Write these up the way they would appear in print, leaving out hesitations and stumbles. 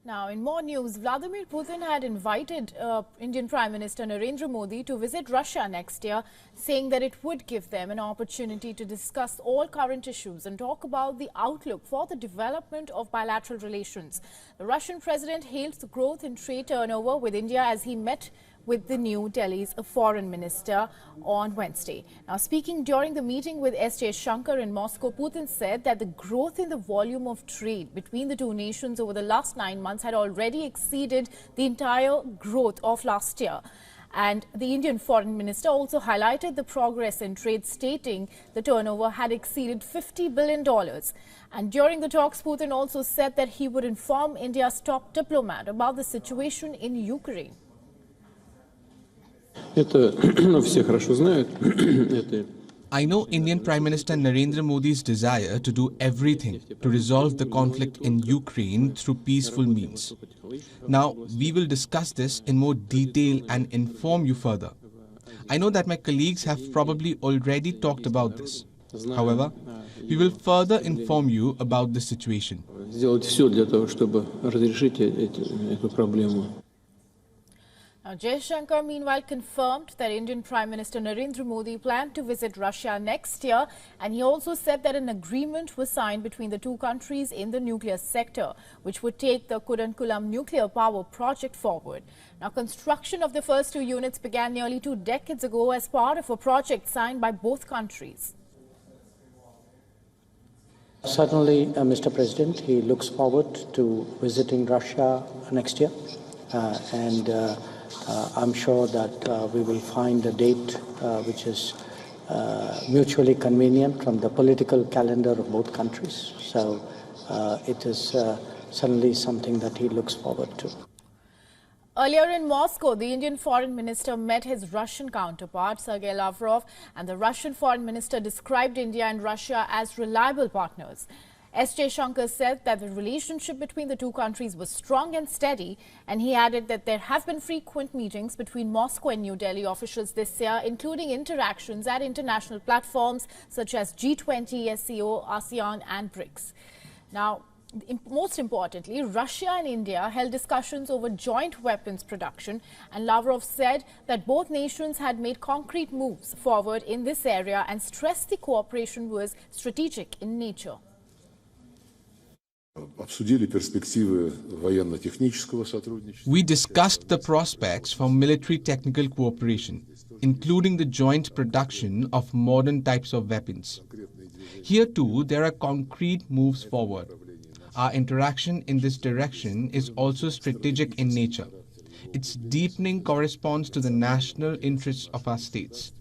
Now, in more news, Vladimir Putin had invited Indian Prime Minister Narendra Modi to visit Russia next year, saying that it would give them an opportunity to discuss all current issues and talk about the outlook for the development of bilateral relations. The Russian president hailed the growth in trade turnover with India as he met with the New Delhi's foreign minister on Wednesday. Now, speaking during the meeting with S. Jaishankar in Moscow, Putin said that the growth in the volume of trade between the two nations over the last 9 months had already exceeded the entire growth of last year. And the Indian foreign minister also highlighted the progress in trade, stating the turnover had exceeded $50 billion. And during the talks, Putin also said that he would inform India's top diplomat about the situation in Ukraine. I know Indian Prime Minister Narendra Modi's desire to do everything to resolve the conflict in Ukraine through peaceful means. Now, we will discuss this in more detail and inform you further. I know that my colleagues have probably already talked about this. However, we will further inform you about the situation. Now, Jaishankar meanwhile confirmed that Indian Prime Minister Narendra Modi planned to visit Russia next year, and he also said that an agreement was signed between the two countries in the nuclear sector, which would take the Kudankulam nuclear power project forward. Now, construction of the first two units began nearly 2 decades ago as part of a project signed by both countries. Certainly, Mr. President, he looks forward to visiting Russia next year, I'm sure that we will find a date which is mutually convenient from the political calendar of both countries. So it is certainly something that he looks forward to. Earlier in Moscow, the Indian foreign minister met his Russian counterpart, Sergei Lavrov, and the Russian foreign minister described India and Russia as reliable partners. S. Jaishankar said that the relationship between the two countries was strong and steady, and he added that there have been frequent meetings between Moscow and New Delhi officials this year, including interactions at international platforms such as G20, SCO, ASEAN and BRICS. Now, most importantly, Russia and India held discussions over joint weapons production, and Lavrov said that both nations had made concrete moves forward in this area and stressed the cooperation was strategic in nature. We discussed the prospects for military technical cooperation, including the joint production of modern types of weapons. Here too, there are concrete moves forward. Our interaction in this direction is also strategic in nature. Its deepening corresponds to the national interests of our states,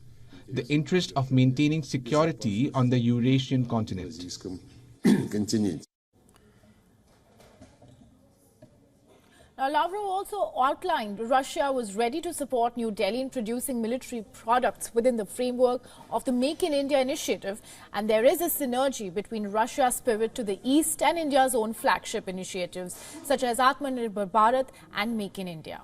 the interest of maintaining security on the Eurasian continent. Now, Lavrov also outlined Russia was ready to support New Delhi in producing military products within the framework of the Make in India initiative, and there is a synergy between Russia's pivot to the east and India's own flagship initiatives such as Atmanirbhar Bharat and Make in India.